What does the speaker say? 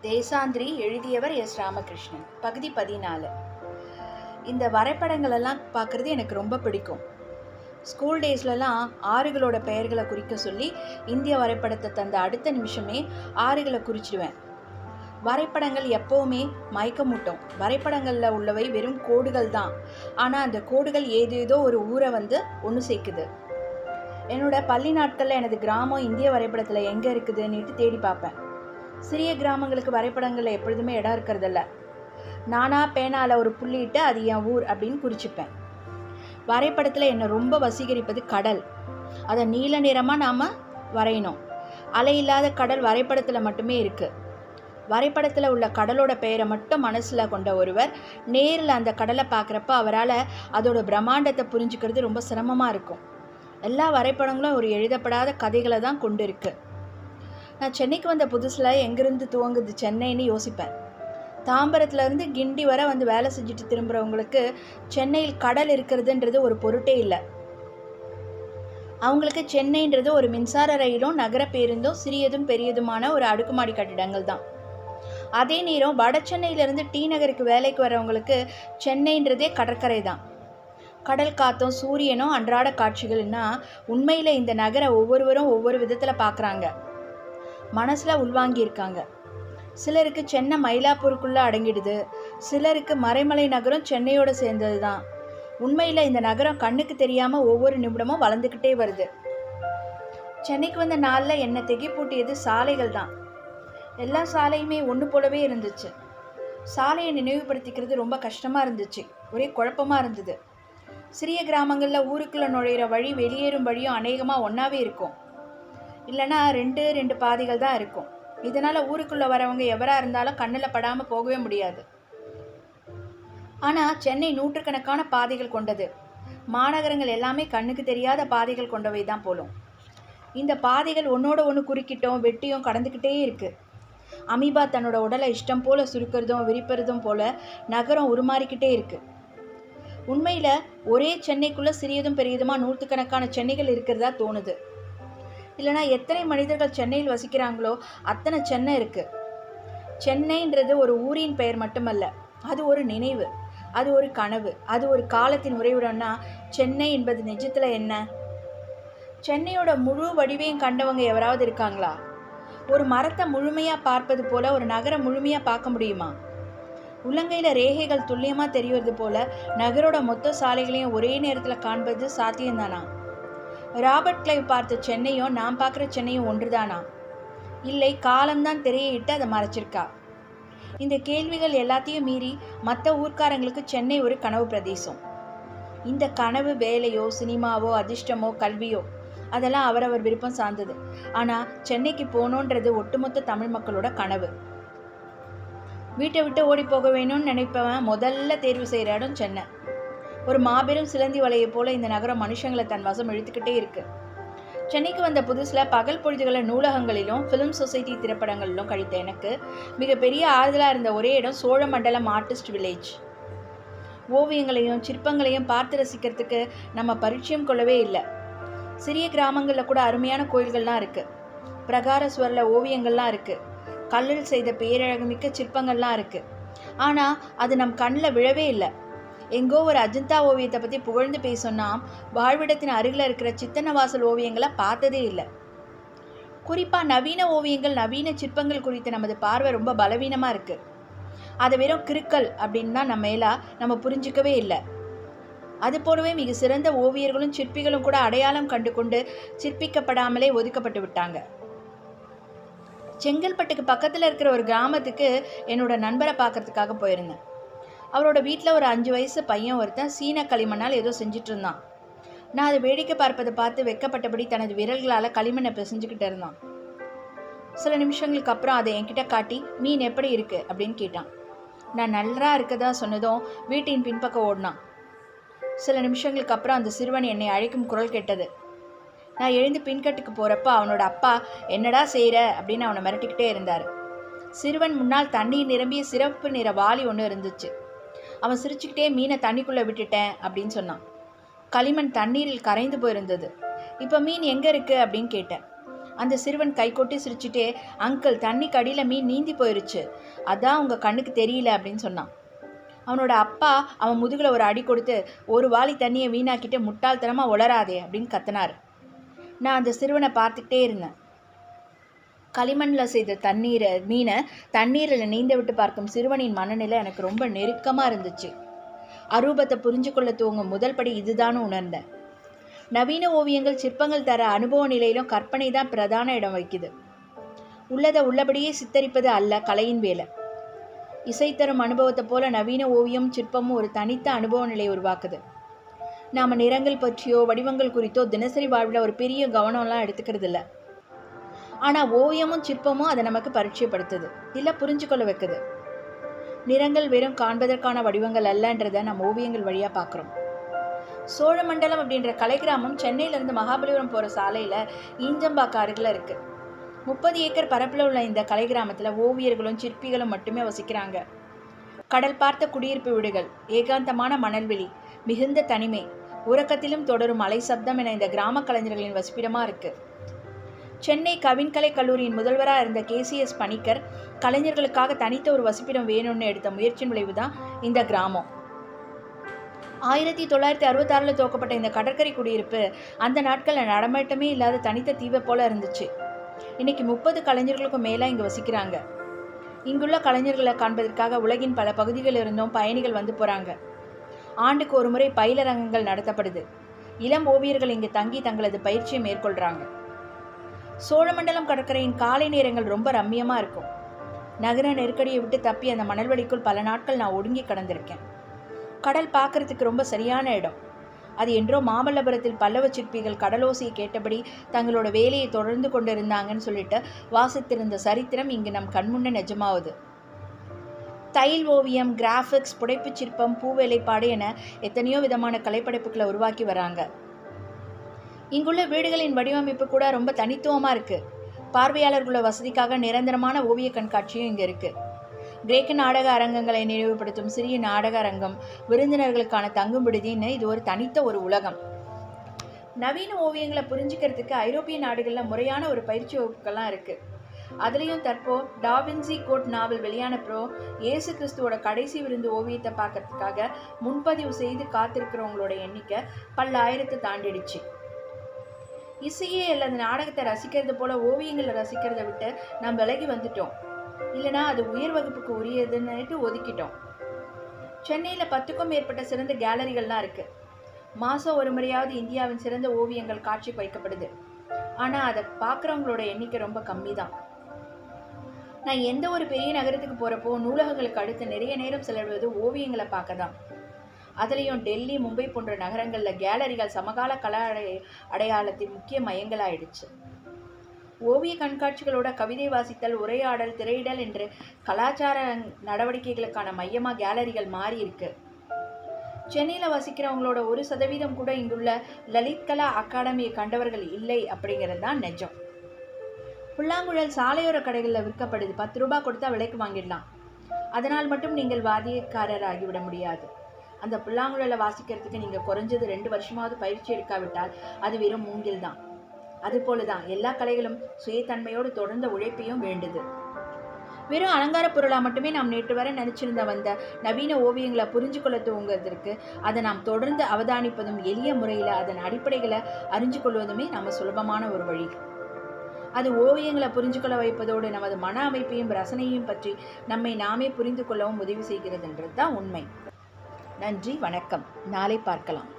தேசாந்திரி எழுதியவர் எஸ் ராமகிருஷ்ணன். பகுதி 14. இந்த வரைபடங்கள் எல்லாம் பார்க்குறது எனக்கு ரொம்ப பிடிக்கும். ஸ்கூல் டேஸ்லலாம் ஆறுகளோட பெயர்களை குறிக்க சொல்லி இந்திய வரைபடத்தை தந்த அடுத்த நிமிஷமே ஆறுகளை குறிச்சிடுவேன். வரைபடங்கள் எப்போவுமே மயக்கமூட்டும். வரைபடங்களில் உள்ளவை வெறும் கோடுகள் தான். ஆனால் அந்த கோடுகள் ஏதேதோ ஒரு ஊரை ஒன்று சேர்க்குது. என்னோட பள்ளி நாட்களில் எனது கிராமம் இந்திய வரைபடத்தில் எங்கே இருக்குதுன்னுட்டு தேடி பார்ப்பேன். சிறிய கிராமங்களுக்கு வரைபடங்களில் எப்பொழுதுமே இடம் இருக்கிறதில்ல. நானாக பேனாவில் ஒரு புள்ளிட்டு அது என் ஊர் அப்படின்னு குறிச்சிப்பேன். வரைபடத்தில் என்னை ரொம்ப வசீகரிப்பது கடல். அதை நீல நிறமாக நாம் வரையணும். அலை இல்லாத கடல் வரைபடத்தில் மட்டுமே இருக்குது. வரைபடத்தில் உள்ள கடலோட பெயரை மட்டும் மனசில் கொண்ட ஒருவர் நேரில் அந்த கடலை பார்க்குறப்ப அவரால் அதோட பிரம்மாண்டத்தை புரிஞ்சுக்கிறது ரொம்ப சிரமமாக இருக்கும். எல்லா வரைபடங்களும் ஒரு எழுதப்படாத கதைகளை தான் கொண்டு இருக்குது. நான் சென்னைக்கு வந்த புதுசில் எங்கேருந்து துவங்குது சென்னைன்னு யோசிப்பேன். தாம்பரத்துலேருந்து கிண்டி வர வேலை செஞ்சுட்டு திரும்புகிறவங்களுக்கு சென்னையில் கடல் இருக்கிறதுன்றது ஒரு பொருட்டே இல்லை. அவங்களுக்கு சென்னைன்றது ஒரு மின்சார ரயிலும் நகர பேருந்தும் சிறியதும் பெரியதுமான ஒரு அடுக்குமாடி கட்டிடங்கள் தான். அதே நேரம் வட சென்னையிலேருந்து டி நகருக்கு வேலைக்கு வரவங்களுக்கு சென்னைன்றதே கடற்கரை தான். கடல் காற்றும் சூரியனும் அன்றாட காட்சிகள்னா உண்மையில் இந்த நகரை ஒவ்வொருவரும் ஒவ்வொரு விதத்தில் பார்க்குறாங்க, மனசில் உள்வாங்கியிருக்காங்க. சிலருக்கு சென்னை மயிலாப்பூருக்குள்ளே அடங்கிடுது, சிலருக்கு மறைமலை நகரம் சென்னையோடு சேர்ந்தது தான். உண்மையில் இந்த நகரம் கண்ணுக்கு தெரியாமல் ஒவ்வொரு நிமிடமும் வளர்ந்துக்கிட்டே வருது. சென்னைக்கு வந்த நாளில் என்னை திகைப்பூட்டியது சாலைகள் தான். எல்லா சாலையுமே ஒன்று போலவே இருந்துச்சு. சாலையை நினைவுபடுத்திக்கிறது ரொம்ப கஷ்டமாக இருந்துச்சு. ஒரே குழப்பமாக இருந்தது. சிறிய கிராமங்களில் ஊருக்குள்ளே நுழையிற வழி வெளியேறும் வழியும் அநேகமாக ஒன்றாவே இருக்கும். இல்லைனா ரெண்டு பாதைகள் தான் இருக்கும். இதனால் ஊருக்குள்ளே வரவங்க எவராக இருந்தாலும் கண்ணில் படாமல் போகவே முடியாது. ஆனால் சென்னை நூற்றுக்கணக்கான பாதைகள் கொண்டது. மாநகரங்கள் எல்லாமே கண்ணுக்கு தெரியாத பாதைகள் கொண்டவை தான் போலும். இந்த பாதைகள் ஒன்றோட ஒன்று குறுக்கிட்டும் வெட்டியும் கடந்துக்கிட்டே இருக்குது. அமீபா தன்னோட உடலை இஷ்டம் போல் சுருக்கிறதும் விரிப்பதும் போல் நகரம் உருமாறிக்கிட்டே இருக்குது. உண்மையில் ஒரே சென்னைக்குள்ளே சிறியதும் பெரியதுமா நூற்றுக்கணக்கான சென்னைகள் இருக்கிறதா தோணுது. இல்லைனா எத்தனை மனிதர்கள் சென்னையில் வசிக்கிறாங்களோ அத்தனை சென்னை இருக்குது. சென்னைன்றது ஒரு ஊரின் பெயர் மட்டுமல்ல, அது ஒரு நினைவு, அது ஒரு கனவு, அது ஒரு காலத்தின் உறைவிடம்னா சென்னை என்பது நிஜத்தில் என்ன? சென்னையோட முழு வடிவையும் கண்டவங்க எவராவது இருக்காங்களா? ஒரு மரத்தை முழுமையாக பார்ப்பது போல் ஒரு நகரம் முழுமையாக பார்க்க முடியுமா? உள்ளங்கையில் ரேகைகள் துல்லியமாக தெரிவது போல் நகரோட மொத்த சாலைகளையும் ஒரே நேரத்தில் காண்பது சாத்தியம்தானா? ராபர்ட் கிளைவ் பார்த்த சென்னையும் நான் பார்க்குற சென்னையும் ஒன்றுதானா? இல்லை காலம்தான் திரையிட்டு அதை மறைச்சிருக்கா? இந்த கேள்விகள் எல்லாத்தையும் மீறி மற்ற ஊர்க்காரங்களுக்கு சென்னை ஒரு கனவு பிரதேசம். இந்த கனவு வேலையோ சினிமாவோ அதிர்ஷ்டமோ கல்வியோ அதெல்லாம் அவரவர் விருப்பம் சார்ந்தது. ஆனால் சென்னைக்கு போகணுன்றது ஒட்டுமொத்த தமிழ் மக்களோட கனவு. வீட்டை விட்டு ஓடி போக வேணும்னு நினைப்பவன் முதல்ல தேர்வு செய்கிற இடம் சென்னை. ஒரு மாபெரும் சிலந்தி வலையை போல இந்த நகரம் மனுஷங்களை தன் வசம் இழுத்துக்கிட்டே இருக்கு. சென்னைக்கு வந்த புதுசில் பகல் பொழுதுகளை நூலகங்களிலும் ஃபிலிம் சொசைட்டி திரைப்படங்களிலும் கழித்த எனக்கு மிகப்பெரிய ஆறுதலாக இருந்த ஒரே இடம் சோழமண்டலம் ஆர்டிஸ்ட் வில்லேஜ். ஓவியங்களையும் சிற்பங்களையும் பார்த்து ரசிக்கிறதுக்கு நம்ம பரிச்சயம் கொள்ளவே இல்லை. சிறிய கிராமங்களில் கூட அருமையான கோயில்கள்லாம் இருக்குது. பிரகார சுவரில் ஓவியங்கள்லாம் இருக்குது. கல்லில் செய்த பேரழகுமிக்க சிற்பங்கள்லாம் இருக்குது. ஆனால் அது நம் கண்ணில் விழவே இல்லை. எங்கோ ஒரு அஜந்தா ஓவியத்தை பற்றி புகழ்ந்து பேசணும்னா வாழ்விடத்தின் அருகில் இருக்கிற சித்தன்னவாசல் ஓவியங்களை பார்த்ததே இல்லை. குறிப்பாக நவீன ஓவியங்கள் நவீன சிற்பங்கள் குறித்த நமது பார்வை ரொம்ப பலவீனமாக இருக்குது. அதை வெறும் கிறுக்கல் அப்படின்னு தான் நம்ம புரிஞ்சிக்கவே இல்லை. அது போலவே மிக சிறந்த ஓவியர்களும் சிற்பிகளும் கூட அடையாளம் கண்டு கொண்டு சிற்பிக்கப்படாமலே ஒதுக்கப்பட்டு விட்டாங்க. செங்கல்பட்டுக்கு பக்கத்தில் இருக்கிற ஒரு கிராமத்துக்கு என்னோட நண்பரை பார்க்கறதுக்காக போயிருந்தேன். அவரோட வீட்டில் ஒரு 5 வயசு பையன் ஒருத்தன் சீன களிமண்ணால் ஏதோ செஞ்சுட்டு இருந்தான். நான் அதை வேடிக்கை பார்ப்பதை பார்த்து வெக்கப்பட்டபடி தனது விரல்களால் களிமண்ணை பிசைஞ்சுக்கிட்டு இருந்தான். சில நிமிஷங்களுக்கு அப்புறம் அதை என்கிட்ட காட்டி மீன் எப்படி இருக்குது அப்படின்னு கேட்டான். நான் நல்லா இருக்கதா சொன்னதும் வீட்டின் பின்பக்கம் ஓடினான். சில நிமிஷங்களுக்கு அப்புறம் அந்த சிறுவன் என்னை அழைக்கும் குரல் கேட்டது. நான் எழுந்து பின்கட்டுக்கு போகிறப்ப அவனோட அப்பா என்னடா செய்கிற அப்படின்னு அவனை மிரட்டிக்கிட்டே இருந்தார். சிறுவன் முன்னால் தண்ணீர் நிரம்பிய சிறப்பு நிற வாளி ஒன்று இருந்துச்சு. அவன் சிரிச்சுக்கிட்டே மீனை தண்ணிக்குள்ளே விட்டுட்டேன் அப்படின்னு சொன்னான். களிமண் தண்ணீரில் கரைந்து போயிருந்தது. இப்போ மீன் எங்கே இருக்குது அப்படின்னு கேட்டேன். அந்த சிறுவன் கைகொட்டி சிரிச்சுட்டே, அங்கிள், தண்ணிக்கு அடியில் மீன் நீந்தி போயிருச்சு, அதான் உங்கள் கண்ணுக்கு தெரியல அப்படின்னு சொன்னான். அவனோட அப்பா அவன் முதுகில் ஒரு அடி கொடுத்து, ஒரு வாளி தண்ணியை வீணாக்கிட்டு முட்டாள்தனமாக உளராதே அப்படின்னு கத்தினார். நான் அந்த சிறுவனை பார்த்துக்கிட்டே இருந்தேன். களிமண்ணில் செய்த மீனை தண்ணீரில் நீந்த விட்டு பார்க்கும் சிறுவனின் மனநிலை எனக்கு ரொம்ப நெருக்கமாக இருந்துச்சு. அரூபத்தை புரிஞ்சு கொள்ள துவங்கும் முதல் படி இதுதான்னு உணர்ந்தேன். நவீன ஓவியங்கள் சிற்பங்கள் தர அனுபவ நிலையிலும் கற்பனை தான் பிரதான இடம் வைக்குது. உள்ளதை உள்ளபடியே சித்தரிப்பது அல்ல கலையின் வேலை. இசை தரும் அனுபவத்தை போல நவீன ஓவியம் சிற்பமும் ஒரு தனித்த அனுபவ நிலையை உருவாக்குது. நாம் நிறங்கள் பற்றியோ வடிவங்கள் குறித்தோ தினசரி வாழ்வில் ஒரு பெரிய கவனம்லாம் எடுத்துக்கிறது இல்லை. ஆனால் ஓவியமும் சிற்பமும் அதை நமக்கு பரிச்சயப்படுத்துது, இல்லை புரிஞ்சுக்கொள்ள வைக்குது. நிறங்கள் வெறும் காண்பதற்கான வடிவங்கள் அல்லன்றதை நம்ம ஓவியங்கள் வழியாக பார்க்குறோம். சோழமண்டலம் அப்படின்ற கலை கிராமம் சென்னையிலேருந்து மகாபலிபுரம் போகிற சாலையில் ஈஞ்சம்பாக்கு அருகில் இருக்குது. 30 ஏக்கர் பரப்பில் உள்ள இந்த கலை கிராமத்தில் ஓவியர்களும் சிற்பிகளும் மட்டுமே வசிக்கிறாங்க. கடல் பார்த்த குடியிருப்பு வீடுகள், ஏகாந்தமான மணல்வெளி, மிகுந்த தனிமை, உறக்கத்திலும் தொடரும் அலை சப்தம் என இந்த கிராம கலைஞர்களின் வசிப்பிடமாக இருக்குது. சென்னை கவின்கலை கல்லூரியின் முதல்வராக இருந்த KCS பணிக்கர் கலைஞர்களுக்காக தனித்த ஒரு வசிப்பிடம் வேணும்னு எடுத்த முயற்சியின் விளைவு தான் இந்த கிராமம். 1966 துவக்கப்பட்ட இந்த கடற்கரை குடியிருப்பு அந்த நாட்களில் நடமாட்டமே இல்லாத தனித்த தீவை போல இருந்துச்சு. இன்னைக்கு 30 கலைஞர்களுக்கும் மேலே இங்கே வசிக்கிறாங்க. இங்குள்ள கலைஞர்களை காண்பதற்காக உலகின் பல பகுதிகளில் இருந்தும் பயணிகள் வந்து போகிறாங்க. ஆண்டுக்கு ஒரு முறை பயிலரங்கங்கள் நடத்தப்படுது. இளம் ஓவியர்கள் இங்கு தங்கி தங்களது பயிற்சியை மேற்கொள்கிறாங்க. சோழமண்டலம் கடற்கரையின் காலை நேரங்கள் ரொம்ப ரம்மியமாக இருக்கும். நகர நெருக்கடியை விட்டு தப்பி அந்த மணல்வெளிக்குள் பல நாட்கள் நான் ஒடுங்கி கடந்திருக்கேன். கடல் பார்க்கறதுக்கு ரொம்ப சரியான இடம். அது என்றோ மாமல்லபுரத்தில் பல்லவ சிற்பிகள் கடலோசையை கேட்டபடி தங்களோட வேலையை தொடர்ந்து கொண்டிருந்தாங்கன்னு சொல்லிட்டு வாசித்திருந்த சரித்திரம் இங்கு நம் கண்முன்னே நிஜமாவுது. தையல் ஓவியம், கிராஃபிக்ஸ், புடைப்பு சிற்பம், பூவேலைப்பாடு என எத்தனையோ விதமான கலைப்படைப்புகளை உருவாக்கி வராங்க. இங்குள்ள வீடுகளின் வடிவமைப்பு கூட ரொம்ப தனித்துவமாக இருக்குது. பார்வையாளர்களோட வசதிக்காக நிரந்தரமான ஓவிய கண்காட்சியும் இங்கே இருக்குது. கிரேக்க நாடக அரங்கங்களை நினைவுபடுத்தும் சிறிய நாடக அரங்கம், விருந்தினர்களுக்கான தங்கும் விடுதின்னு இது ஒரு தனித்த ஒரு உலகம். நவீன ஓவியங்களை புரிஞ்சுக்கிறதுக்கு ஐரோப்பிய நாடுகளில் முறையான ஒரு பயிற்சி வகுப்புகள்லாம் இருக்குது. அதுலேயும் டாவின்சி கோட் நாவல் வெளியானப்போ இயேசு கிறிஸ்துவோட கடைசி விருந்து ஓவியத்தை பார்க்கறதுக்காக முன்பதிவு செய்து காத்திருக்கிறவங்களோட எண்ணிக்கை பல்லாயிரத்தை தாண்டிடுச்சு. இசையே அல்லது நாடகத்தை ரசிக்கிறது போல ஓவியங்களை ரசிக்கிறத விட்டு நாம் விலகி வந்துட்டோம். இல்லைனா அது உயர் வகுப்புக்கு உரியதுன்னுட்டு ஒதுக்கிட்டோம். சென்னையில் 10க்கும் மேற்பட்ட சிறந்த கேலரிகள்லாம் இருக்குது. மாதம் ஒரு முறையாவது இந்தியாவின் சிறந்த ஓவியங்கள் காட்சிக்கு வைக்கப்படுது. ஆனால் அதை பார்க்குறவங்களோட எண்ணிக்கை ரொம்ப கம்மி தான். நான் எந்த ஒரு பெரிய நகரத்துக்கு போகிறப்போ நூலகங்களுக்கு அடுத்து நிறைய நேரம் செலவிடுவது ஓவியங்களை பார்க்க தான். அதுலேயும் டெல்லி, மும்பை போன்ற நகரங்களில் கேலரிகள் சமகால கல அடையாளத்தின் முக்கிய மையங்களாயிடுச்சு. ஓவிய கண்காட்சிகளோட கவிதை வாசித்தல், உரையாடல், திரையிடல் என்று கலாச்சார நடவடிக்கைகளுக்கான மையமாக கேலரிகள் மாறி இருக்கு. சென்னையில் வசிக்கிறவங்களோட 1% கூட இங்குள்ள லலித் கலா அகாடமியை கண்டவர்கள் இல்லை அப்படிங்கிறது தான் நிஜம். புல்லாங்குழல் சாலையோர கடைகளில் விற்கப்படுது. 10 ரூபாய் கொடுத்தா விலைக்கு வாங்கிடலாம். அதனால் மட்டும் நீங்கள் வாத்தியக்காரர் ஆகிவிட முடியாது. அந்த புல்லாங்குழலை வாசிக்கிறதுக்கு நீங்கள் குறைஞ்சது 2 வருஷமாவது பயிற்சி எடுக்காவிட்டால் அது வெறும் மூங்கில் தான். அதுபோல தான் எல்லா கலைகளும் சுயத்தன்மையோடு தொடர்ந்த உழைப்பையும் வேண்டுது. வெறும் அலங்கார பொருளாக மட்டுமே நாம் நேற்று வரை நினச்சிருந்த வந்த நவீன ஓவியங்களை புரிஞ்சு கொள்ள துவங்குறதுக்கு அதை நாம் தொடர்ந்து அவதானிப்பதும் எளிய முறையில் அதன் அடிப்படைகளை அறிஞ்சு கொள்வதுமே நம்ம சுலபமான ஒரு வழி. அது ஓவியங்களை புரிஞ்சு கொள்ள வைப்பதோடு நமது மன அமைப்பையும் ரசனையும் பற்றி நம்மை நாமே புரிந்து கொள்ளவும் உதவி செய்கிறதுன்றது தான் உண்மை. நன்றி, வணக்கம். நாளை பார்க்கலாம்.